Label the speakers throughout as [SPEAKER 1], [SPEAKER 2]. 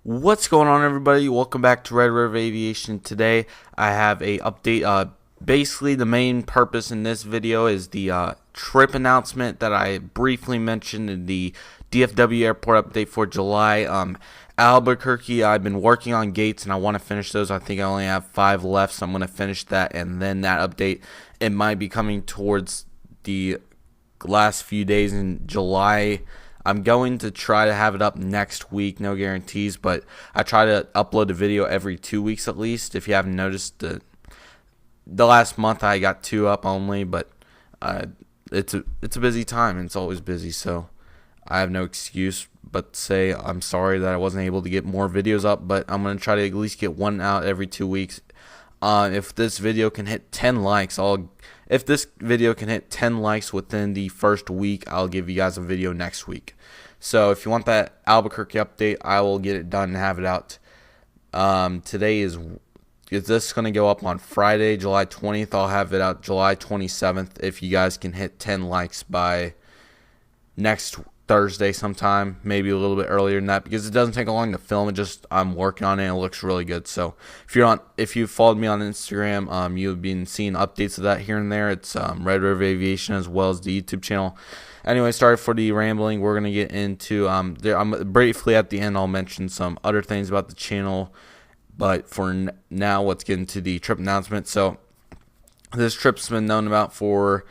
[SPEAKER 1] What's going on, everybody? Welcome back to Red River Aviation. Today I have a update. Basically the main purpose in this video is the trip announcement that I briefly mentioned in the DFW airport update for July. Albuquerque, I've been working on gates and I want to finish those. I think I only have 5 left, so I'm going to finish that, and then that update, it might be coming towards the last few days in July. I'm going to try to have it up next week, no guarantees, but I try to upload a video every 2 weeks at least. If you haven't noticed, the last month I got 2 up only, but it's a busy time and it's always busy, so I have no excuse but to say I'm sorry that I wasn't able to get more videos up, but I'm going to try to at least get one out every 2 weeks. If this video can hit 10 likes, if this video can hit 10 likes within the first week, I'll give you guys a video next week. So if you want that Albuquerque update, I will get it done and have it out. Today is this going to go up on Friday, July 20th. I'll have it out July 27th if you guys can hit 10 likes by next Thursday sometime, maybe a little bit earlier than that, because it doesn't take long to film. I'm working on it and it looks really good. So if you followed me on Instagram, you've been seeing updates of that here and there. It's Red River Aviation as well as the YouTube channel. Anyway, sorry for the rambling. We're gonna get into briefly at the end I'll mention some other things about the channel, but for now let's get into the trip announcement. So this trip's been known about for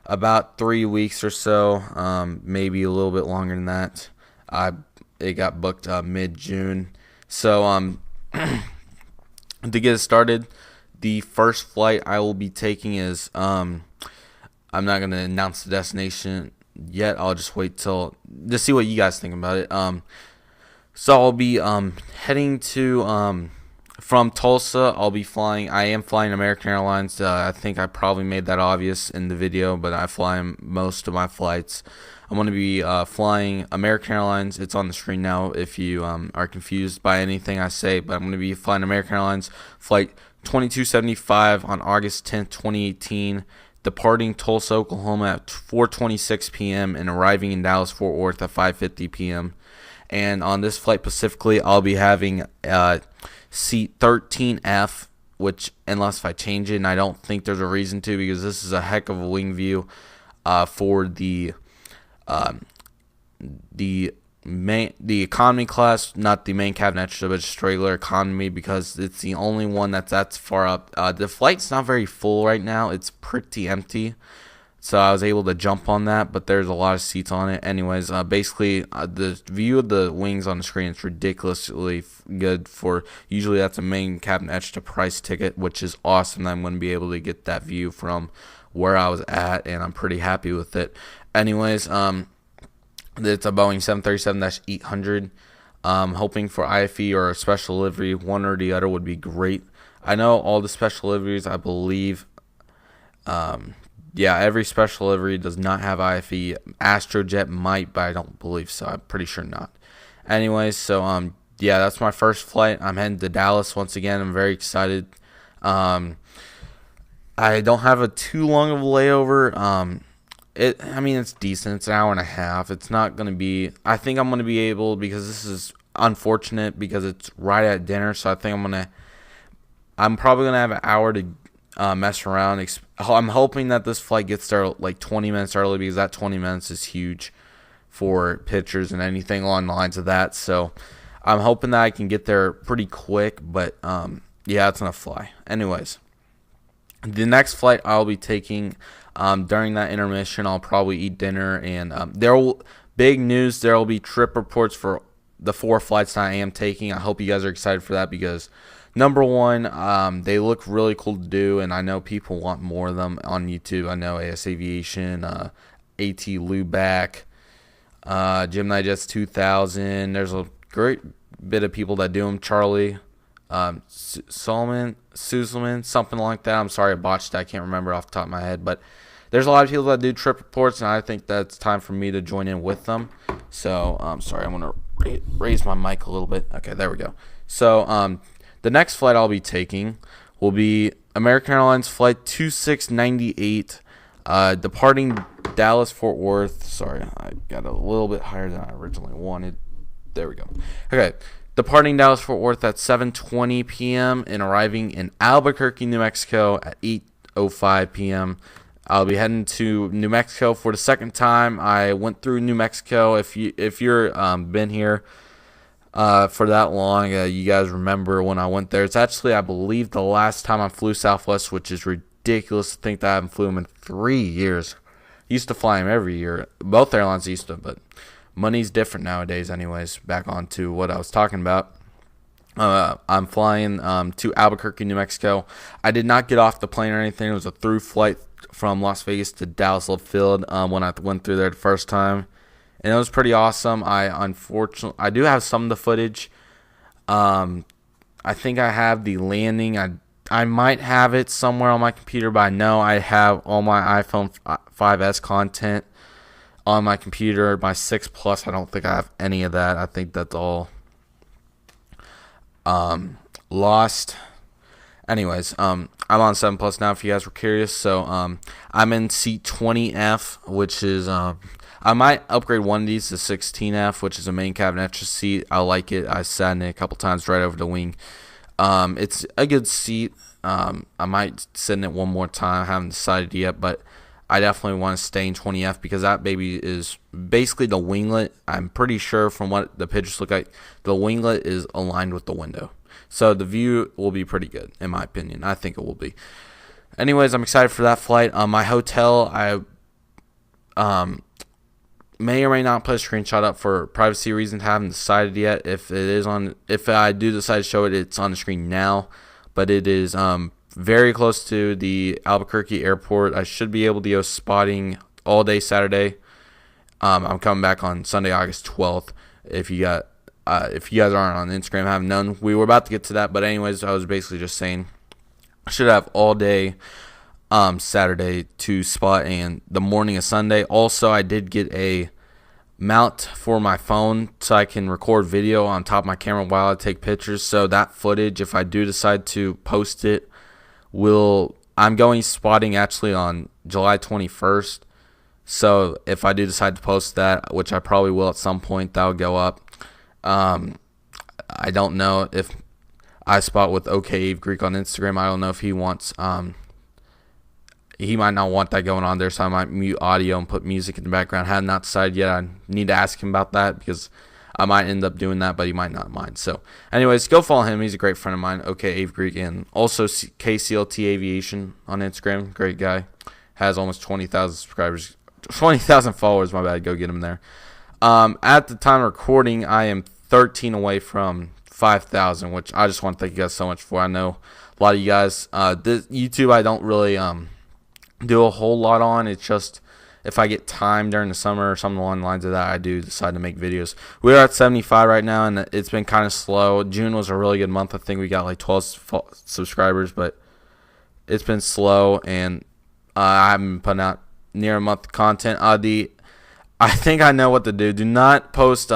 [SPEAKER 1] about 3 weeks or so, maybe a little bit longer than that. It got booked mid-June. So to get it started, the first flight I will be taking is I'm not gonna announce the destination yet. I'll just wait to see what you guys think about it. So I'll be heading to from Tulsa. I am flying American Airlines. I think I probably made that obvious in the video, but I fly most of my flights. I'm going to be flying American Airlines. It's on the screen now if you are confused by anything I say, but I'm going to be flying American Airlines flight 2275 on August 10th, 2018, departing Tulsa, Oklahoma at 4:26 p.m. and arriving in Dallas, Fort Worth at 5:50 p.m. And on this flight specifically, I'll be having seat 13F, which, unless if I change it, and I don't think there's a reason to, because this is a heck of a wing view for the economy class, not the main cabin extra, but just regular economy, because it's the only one that's far up. The flight's not very full right now. It's pretty empty. So I was able to jump on that, but there's a lot of seats on it. Anyways, basically, the view of the wings on the screen is ridiculously good for, usually that's a main cabin extra price ticket, which is awesome that I'm going to be able to get that view from where I was at, and I'm pretty happy with it. Anyways, it's a Boeing 737-800. Hoping for IFE or a special livery. One or the other would be great. I know all the special liveries, I believe, yeah, every special livery does not have IFE. Astrojet might, but I don't believe so. I'm pretty sure not. Anyways, so yeah, that's my first flight. I'm heading to Dallas once again. I'm very excited. I don't have a too long of a layover. I mean, it's decent. It's an hour and a half. It's not going to be, I think I'm going to be able, because this is unfortunate because it's right at dinner, so I think I'm probably going to have an hour to mess around. I'm hoping that this flight gets there like 20 minutes early, because that 20 minutes is huge for pictures and anything along the lines of that. So I'm hoping that I can get there pretty quick, but yeah, it's gonna fly. Anyways, the next flight I'll be taking, during that intermission, I'll probably eat dinner, and big news, there will be trip reports for the 4 flights that I am taking. I hope you guys are excited for that, because number one, they look really cool to do, and I know people want more of them on YouTube. I know AS Aviation, AT Lubac, Gemini Jets 2000. There's a great bit of people that do them. Charlie, Suleiman, something like that. I'm sorry I botched that. I can't remember off the top of my head, but there's a lot of people that do trip reports, and I think that's time for me to join in with them. So, sorry, I'm going to raise my mic a little bit. Okay, there we go. So, the next flight I'll be taking will be American Airlines Flight 2698, departing Dallas, Fort Worth. Sorry, I got a little bit higher than I originally wanted. There we go. Okay, departing Dallas-Fort Worth at 7:20 p.m. and arriving in Albuquerque, New Mexico at 8:05 p.m. I'll be heading to New Mexico for the second time. I went through New Mexico. If you're been here for that long, you guys remember when I went there. It's actually, I believe, the last time I flew Southwest, which is ridiculous to think that I haven't flew them in 3 years. Used to fly them every year. Both airlines used to, but money's different nowadays. Anyways, back on to what I was talking about. I'm flying to Albuquerque, New Mexico. I did not get off the plane or anything. It was a through flight from Las Vegas to Dallas Love Field when I went through there the first time, and it was pretty awesome. I do have some of the footage. I think I have the landing. I might have it somewhere on my computer, but I know I have all my iPhone 5S content on my computer. My 6 Plus, I don't think I have any of that. I think that's all lost. Anyways, I'm on 7 Plus now if you guys were curious. So I'm in seat 20F, which is I might upgrade one of these to 16F, which is a main cabin extra seat. I like it. I sat in it a couple times right over the wing. It's a good seat. I might sit in it one more time. I haven't decided yet, but I definitely want to stay in 20F because that baby is basically the winglet. I'm pretty sure from what the pictures look like, the winglet is aligned with the window. So the view will be pretty good, in my opinion. I think it will be. Anyways, I'm excited for that flight. My hotel, I may or may not put a screenshot up for privacy reasons. Haven't decided yet. If I do decide to show it, it's on the screen now. But it is very close to the Albuquerque airport. I should be able to go spotting all day Saturday. I'm coming back on Sunday, August 12th. If you guys aren't on Instagram, haven't known, we were about to get to that. But anyways, I was basically just saying I should have all day Saturday to spot and the morning of Sunday. Also, I did get a mount for my phone so I can record video on top of my camera while I take pictures. So that footage, if I do decide to post it, I'm going spotting actually on July 21st. So if I do decide to post that, which I probably will at some point, that'll go up. I don't know if I spot with OK Ave Greek on Instagram. I don't know if he wants he might not want that going on there, so I might mute audio and put music in the background. I have not decided yet. I need to ask him about that because I might end up doing that, but he might not mind. So anyways, go follow him. He's a great friend of mine, OK Ave Greek, and also KCLT Aviation on Instagram. Great guy. Has almost 20,000 subscribers. 20,000 followers, my bad. Go get him there. At the time of recording, I am 13 away from 5,000, which I just want to thank you guys so much for. I know a lot of you guys, this YouTube I don't really do a whole lot on. It's just if I get time during the summer or something along the lines of that, I do decide to make videos. We're at 75 right now, and it's been kind of slow. June was a really good month. I think we got like 12 subscribers, but it's been slow, and I haven't been putting out near a month of content. I think I know what to do. Do not post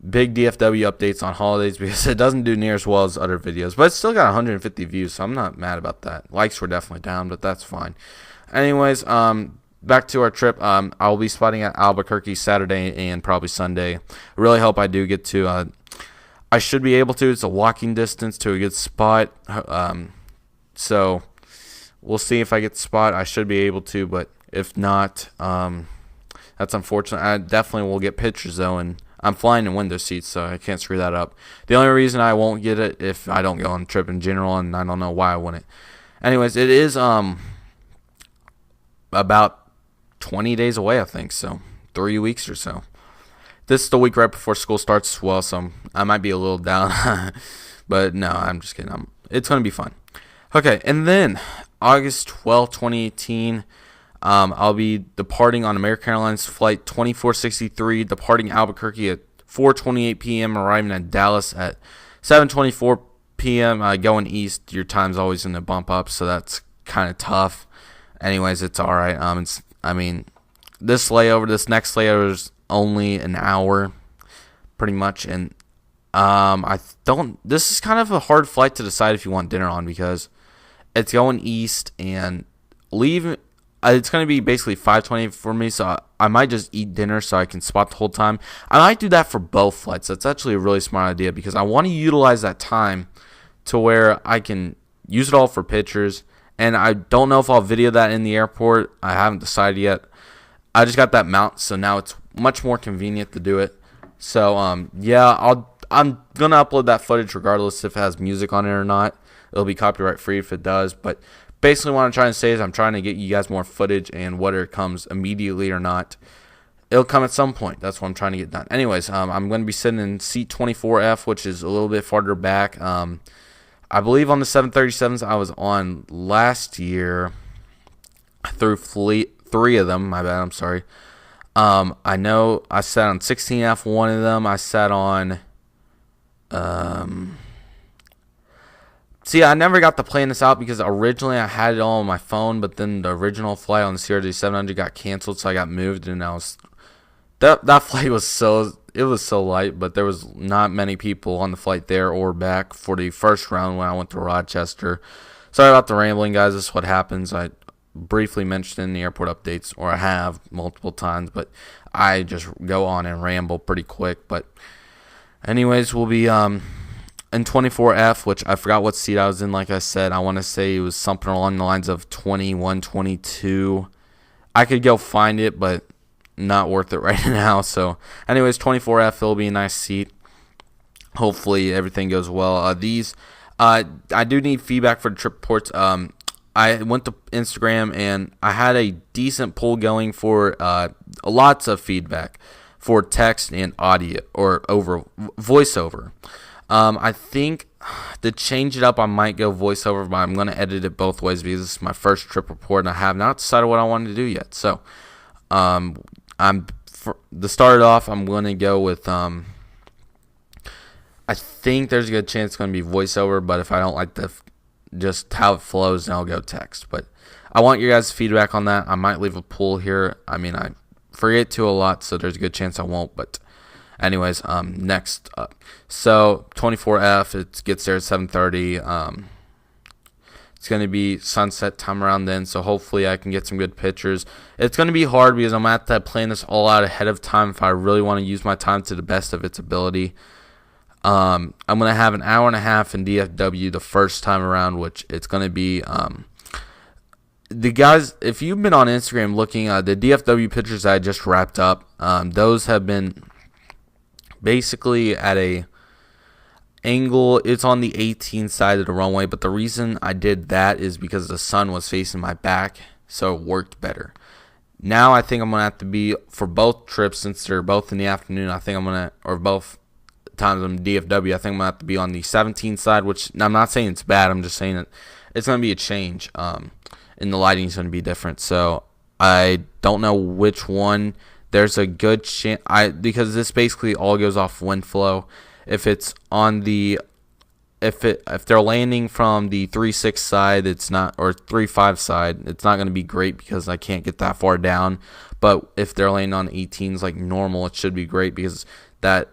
[SPEAKER 1] big DFW updates on holidays because it doesn't do near as well as other videos. But it's still got 150 views, so I'm not mad about that. Likes were definitely down, but that's fine. Anyways, back to our trip. I'll be spotting at Albuquerque Saturday and probably Sunday. I really hope I do get to. I should be able to. It's a walking distance to a good spot. So we'll see if I get the spot. I should be able to, but if not, that's unfortunate. I definitely will get pictures though, and I'm flying in window seats, so I can't screw that up. The only reason I won't get it if I don't go on a trip in general, and I don't know why I wouldn't. Anyways, it is about 20 days away, I think, so 3 weeks or so. This is the week right before school starts as well, so I might be a little down. But no, I'm just kidding. It's going to be fun. Okay, and then August 12th, 2018, I'll be departing on American Airlines Flight 2463, departing Albuquerque at 4:28 p.m., arriving at Dallas at 7:24 p.m. Going east, your time's always going to bump up, so that's kind of tough. Anyways, it's all right. This next layover is only an hour, pretty much, and this is kind of a hard flight to decide if you want dinner on because it's going east and leaving. It's going to be basically 5:20 for me, so I might just eat dinner so I can spot the whole time. I might do that for both flights. That's actually a really smart idea because I want to utilize that time to where I can use it all for pictures. And I don't know if I'll video that in the airport. I haven't decided yet. I just got that mount, so now it's much more convenient to do it. So yeah, I'm gonna upload that footage regardless if it has music on it or not. It'll be copyright free if it does. But basically, what I'm trying to say is I'm trying to get you guys more footage, and whether it comes immediately or not, it'll come at some point. That's what I'm trying to get done. Anyways, I'm going to be sitting in seat 24F, which is a little bit farther back. I believe on the 737s I was on last year through fleet 3 of them. My bad. I'm sorry. I know I sat on 16F, one of them. I sat on. See, I never got to plan this out because originally I had it all on my phone, but then the original flight on the CRJ 700 got canceled, so I got moved, and that flight was so light, but there was not many people on the flight there or back for the first round when I went to Rochester. Sorry about the rambling, guys. This is what happens. I briefly mentioned in the airport updates, or I have multiple times, but I just go on and ramble pretty quick. But anyways, we'll be in 24F, which I forgot what seat I was in. Like I said, I want to say it was something along the lines of 21, 22. I could go find it, but not worth it right now. So anyways, 24F, it'll be a nice seat. Hopefully everything goes well. I do need feedback for the trip reports. I went to Instagram and I had a decent poll going for lots of feedback for text and audio or over voiceover. I think to change it up, I might go voiceover, but I'm going to edit it both ways because this is my first trip report and I have not decided what I want to do yet. So, to start it off, I'm going to go with, I think there's a good chance it's going to be voiceover, but if I don't like just how it flows, then I'll go text. But I want your guys' feedback on that. I might leave a poll here. I mean, I forget to a lot, so there's a good chance I won't, but anyways, next up. So 24F, it gets there at 7:30. It's going to be sunset time around then, so hopefully I can get some good pictures. It's going to be hard because I'm going to have to plan this all out ahead of time if I really want to use my time to the best of its ability. I'm going to have an hour and a half in DFW the first time around, which it's going to be the guys, if you've been on Instagram looking at the DFW pictures that I just wrapped up, those have been basically at a angle. It's on the 18 side of the runway, but the reason I did that is because the sun was facing my back, so it worked better. Now I think I'm going to have to be, for both trips, since they're both in the afternoon, I think I'm going to, or both times I'm DFW, I think I'm going to have to be on the 17 side, which I'm not saying it's bad, I'm just saying that it's going to be a change, and the lighting is going to be different. So I don't know which one. There's a good chance, because this basically all goes off wind flow. If it's on the, if they're landing from the 3.6 side, it's not, or 3.5 side, it's not going to be great because I can't get that far down. But if they're landing on 18s like normal, it should be great because that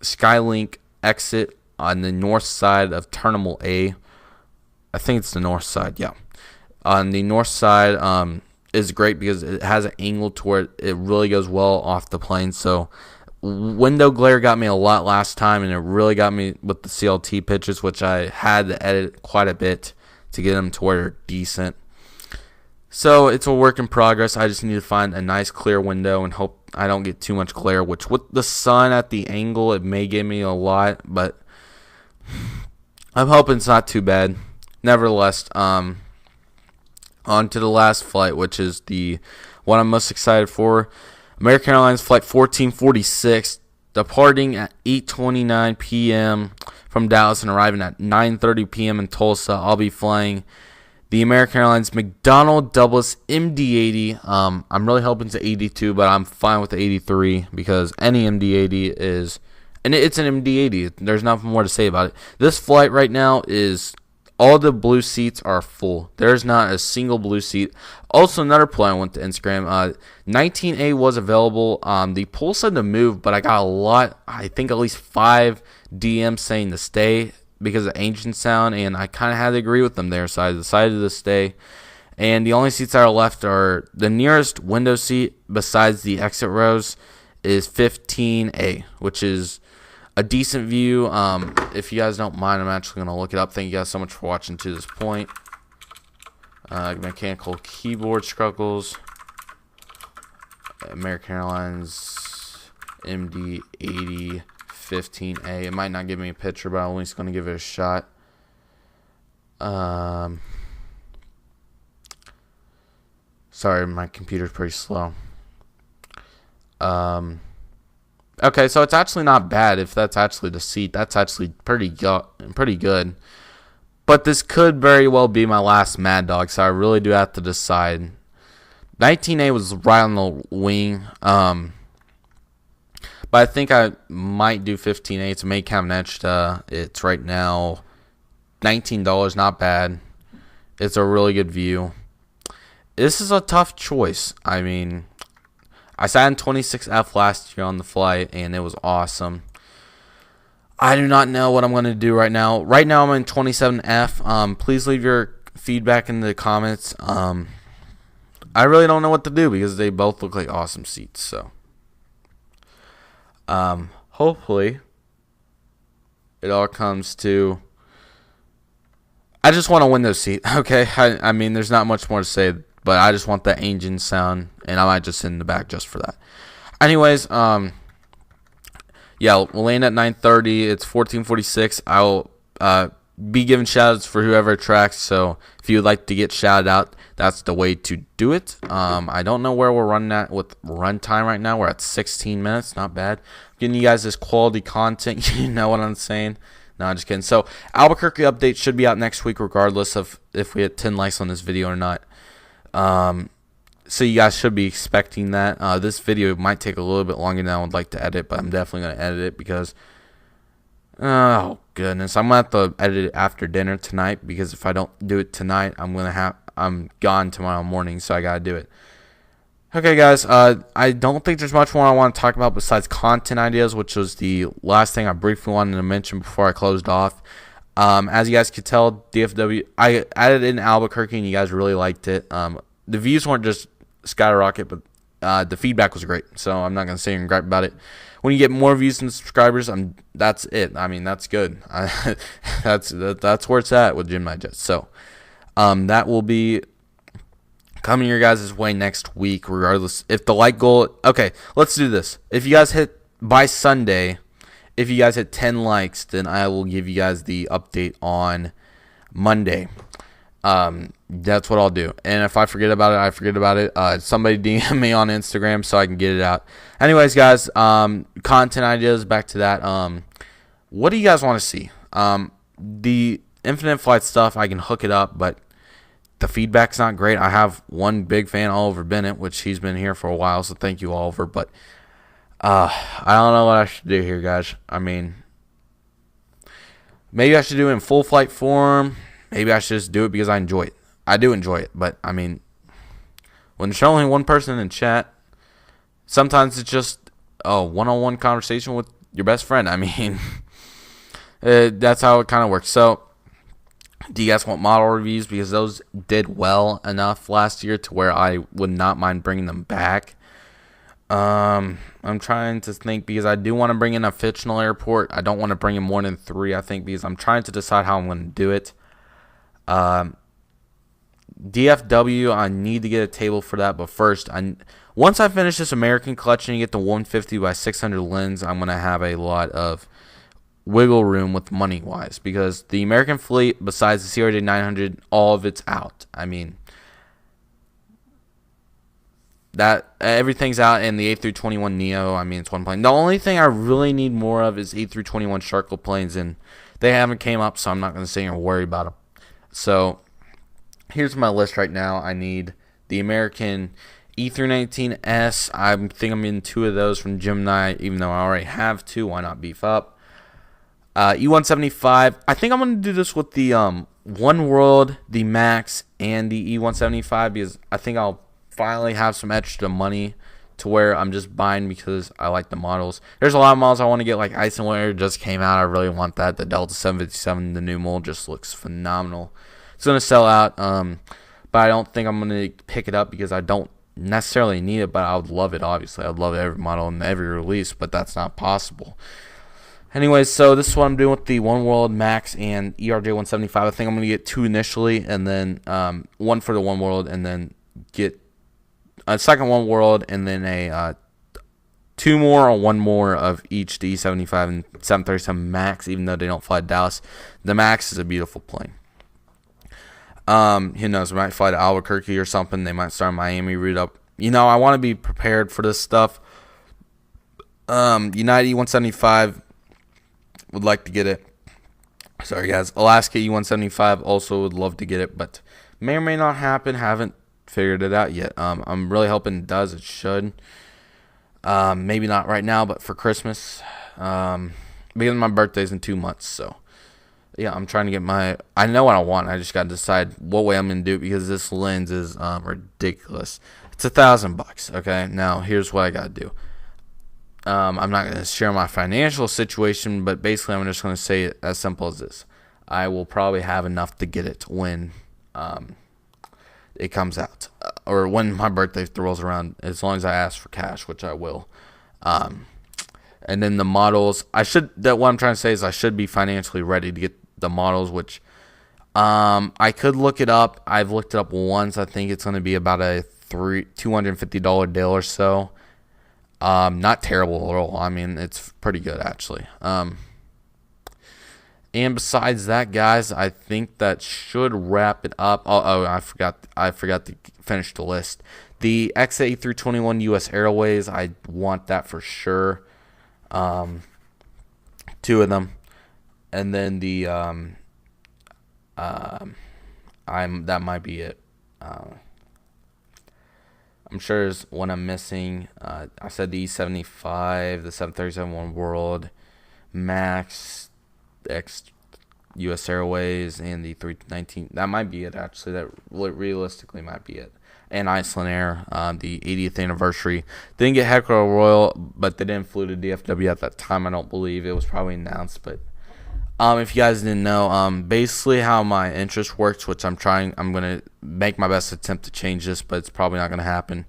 [SPEAKER 1] Skylink exit on the north side of Terminal A, I think it's the north side, yeah. On the north side is great because it has an angle to where it really goes well off the plane. So window glare got me a lot last time, and it really got me with the CLT pictures, which I had to edit quite a bit to get them to where they're decent. So it's a work in progress. I just need to find a nice clear window and hope I don't get too much glare, which with the sun at the angle, it may give me a lot, but I'm hoping it's not too bad. Nevertheless, on to the last flight, which is the one I'm most excited for. American Airlines Flight 1446, departing at 8:29 p.m. from Dallas and arriving at 9:30 p.m. in Tulsa. I'll be flying the American Airlines McDonnell Douglas MD-80. I'm really hoping it's an 82, but I'm fine with the 83 because any MD-80 is, and it's an MD-80. There's nothing more to say about it. This flight right now is, all the blue seats are full. There's not a single blue seat. Also, another play I went to Instagram. 19A was available. The poll said to move, but I got a lot, I think at least 5 DMs saying to stay because of engine sound, and I kind of had to agree with them there, so I decided to stay. And the only seats that are left are the nearest window seat besides the exit rows is 15A, which is a decent view. If you guys don't mind, I'm actually going to look it up. Thank you guys so much for watching to this point. Mechanical keyboard struggles. American Airlines MD-80 15A. It might not give me a picture, but I'm at least going to give it a shot. Sorry, my computer's pretty slow. Okay, so it's actually not bad. If that's actually the seat, that's actually pretty good. But this could very well be my last Mad Dog, so I really do have to decide. 19A was right on the wing, but I think I might do 15A. It's a May Cavenetch. It's right now $19, not bad. It's a really good view. This is a tough choice. I mean, I sat in 26F last year on the flight, and it was awesome. I do not know what I'm going to do right now. Right now, I'm in 27F. Please leave your feedback in the comments. I really don't know what to do because they both look like awesome seats. So, hopefully, it all comes to. I just want a window seat. Okay, I mean, there's not much more to say. But I just want that engine sound, and I might just sit in the back just for that. Anyways, yeah, we'll land at 9:30. It's 14:46. I'll be giving shout-outs for whoever tracks. So if you would like to get shouted out, that's the way to do it. I don't know where we're running at with run time right now. We're at 16 minutes. Not bad. I'm getting you guys this quality content. You know what I'm saying? No, I'm just kidding. So Albuquerque update should be out next week, regardless of if we hit 10 likes on this video or not. So you guys should be expecting that. This video might take a little bit longer than I would like to edit, but I'm definitely going to edit it because, oh goodness, I'm going to have to edit it after dinner tonight because if I don't do it tonight, I'm gone tomorrow morning, so I got to do it. Okay, guys, I don't think there's much more I want to talk about besides content ideas, which was the last thing I briefly wanted to mention before I closed off. As you guys could tell, DFW, I added in Albuquerque, and you guys really liked it. The views weren't just skyrocket, but the feedback was great. So I'm not going to say and gripe about it. When you get more views and subscribers, that's it. I mean, that's good. That's where it's at with Jim Digest. So that will be coming your guys' way next week, regardless. If the like goal, okay, let's do this. If you guys hit by Sunday. If you guys hit 10 likes, then I will give you guys the update on Monday. That's what I'll do. And if I forget about it, I forget about it. Somebody DM me on Instagram so I can get it out. Anyways, guys, content ideas, back to that. What do you guys want to see? The Infinite Flight stuff, I can hook it up, but the feedback's not great. I have one big fan, Oliver Bennett, which he's been here for a while, so thank you, Oliver. But I don't know what I should do here, guys. I mean, maybe I should do it in full flight form. Maybe I should just do it because I enjoy it. I do enjoy it, but I mean, when there's only one person in chat, sometimes it's just a one-on-one conversation with your best friend. I mean, that's how it kind of works. So, do you guys want model reviews? Because those did well enough last year to where I would not mind bringing them back. I'm trying to think because I do want to bring in a fictional airport. I don't want to bring in more than 3, I think, because I'm trying to decide how I'm going to do it. DFW, I need to get a table for that, but first, once I finish this American collection and get the 150 by 600 lens, I'm going to have a lot of wiggle room with money-wise, because the American fleet, besides the CRJ 900, all of it's out. I mean, that everything's out, and the A321neo, I mean, it's one plane. The only thing I really need more of is A321 Sharkle planes, and they haven't came up, so I'm not going to sit here and worry about them. So, here's my list right now. I need the American E319S. I think I'm in 2 of those from Gemini, even though I already have 2. Why not beef up? E175. I think I'm going to do this with the One World, the Max, and the E175 because I think I'll finally have some extra money to where I'm just buying because I like the models. There's a lot of models I want to get, like Ice and Winter just came out. I really want that. The Delta 757, the new mold, just looks phenomenal. It's going to sell out. but I don't think I'm going to pick it up because I don't necessarily need it, but I would love it, obviously. I'd love every model and every release, but that's not possible. Anyways, so this is what I'm doing with the One World Max and ERJ 175. I think I'm going to get 2 initially, and then one for the One World, and then get a second One World, and then a 2 more or 1 more of each, the E75 and 737 Max, even though they don't fly to Dallas. The Max is a beautiful plane. Who knows, we might fly to Albuquerque or something. They might start Miami route up. I want to be prepared for this stuff. United E175, would like to get it. Sorry, guys. Alaska E175, also would love to get it, but may or may not happen. Haven't figured it out yet. I'm really hoping it does. It should. Maybe not right now, but for Christmas. Because my birthday's in 2 months, so yeah, I'm trying to get I know what I want. I just got to decide what way I'm going to do it, because this lens is ridiculous. It's $1,000, okay? Now, here's what I got to do. I'm not going to share my financial situation, but basically I'm just going to say it as simple as this. I will probably have enough to get it when it comes out, or when my birthday rolls around, as long as I ask for cash, which I will. And then the models, what I'm trying to say is I should be financially ready to get the models, which I could look it up. I've looked it up once. I think it's going to be about a $250 deal or so. Not terrible at all. I mean, it's pretty good, actually. And besides that, guys, I think that should wrap it up. Oh, I forgot to finish the list. The XA321 U.S. Airways, I want that for sure. 2 of them, and then the that might be it. I'm sure there's one I'm missing. I said the E75, the 737 One World Max, the U.S. Airways, and the 319. That might be it, actually. That realistically might be it. And Iceland Air, the 80th anniversary. Didn't get Heckler Royal, but they didn't flew to DFW at that time, I don't believe. It was probably announced, but if you guys didn't know, basically how my interest works, which I'm going to make my best attempt to change this, but it's probably not going to happen.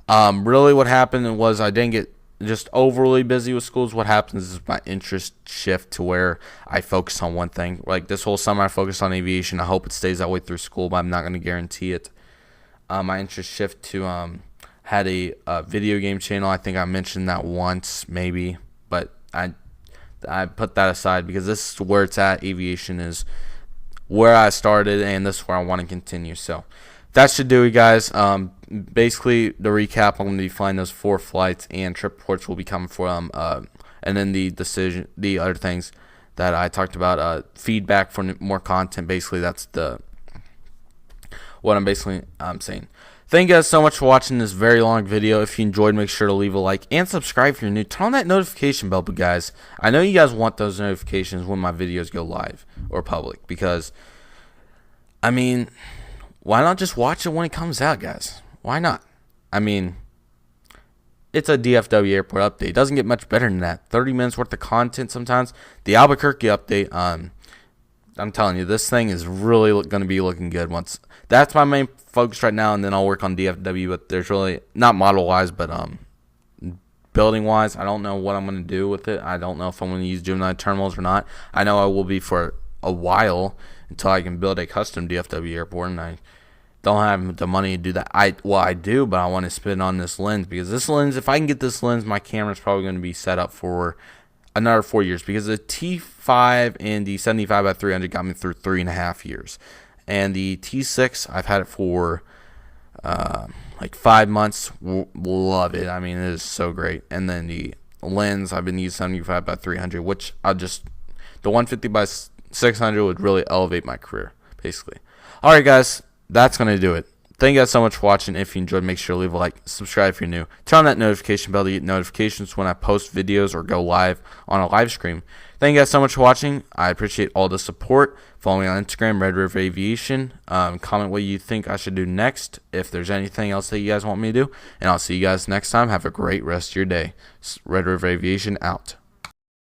[SPEAKER 1] Really what happened was I didn't get just overly busy with schools. What happens is my interest shift to where I focus on one thing. Like this whole summer I focused on aviation. I hope it stays that way through school, but I'm not going to guarantee it. My interest shift to had a video game channel. I think I mentioned that once, maybe, but I put that aside because this is where it's at. Aviation is where I started, and this is where I want to continue. So that should do it, guys. Basically, the recap, I'm going to be flying those 4 flights, and trip reports will be coming from, and then the other things that I talked about, feedback for more content. Basically, that's what I'm basically saying. Thank you guys so much for watching this very long video. If you enjoyed, make sure to leave a like and subscribe if you're new. Turn on that notification bell, but guys, I know you guys want those notifications when my videos go live or public, because, I mean, why not just watch it when it comes out, guys? Why not? I mean, it's a DFW airport update. It doesn't get much better than that. 30 minutes worth of content sometimes. The Albuquerque update, I'm telling you, this thing is really going to be looking good. That's my main focus right now, and then I'll work on DFW. But there's really not model wise, but building wise, I don't know what I'm going to do with it. I don't know if I'm going to use Gemini terminals or not. I know I will be for a while until I can build a custom DFW airport, and I don't have the money to do that. I do, but I want to spend on this lens, because this lens, if I can get this lens, my camera's probably going to be set up for another 4 years, because the T5 and the 75x300 got me through 3.5 years, and the T6 I've had it for like 5 months. Love it. I mean, it is so great. And then the lens, I've been using 75x300, which the 150x600 would really elevate my career, basically. All right, guys, that's gonna do it. Thank you guys so much for watching. If you enjoyed, make sure to leave a like, subscribe if you're new. Turn on that notification bell to get notifications when I post videos or go live on a live stream. Thank you guys so much for watching. I appreciate all the support. Follow me on Instagram, Red River Aviation. Comment what you think I should do next, if there's anything else that you guys want me to do. And I'll see you guys next time. Have a great rest of your day. Red River Aviation out.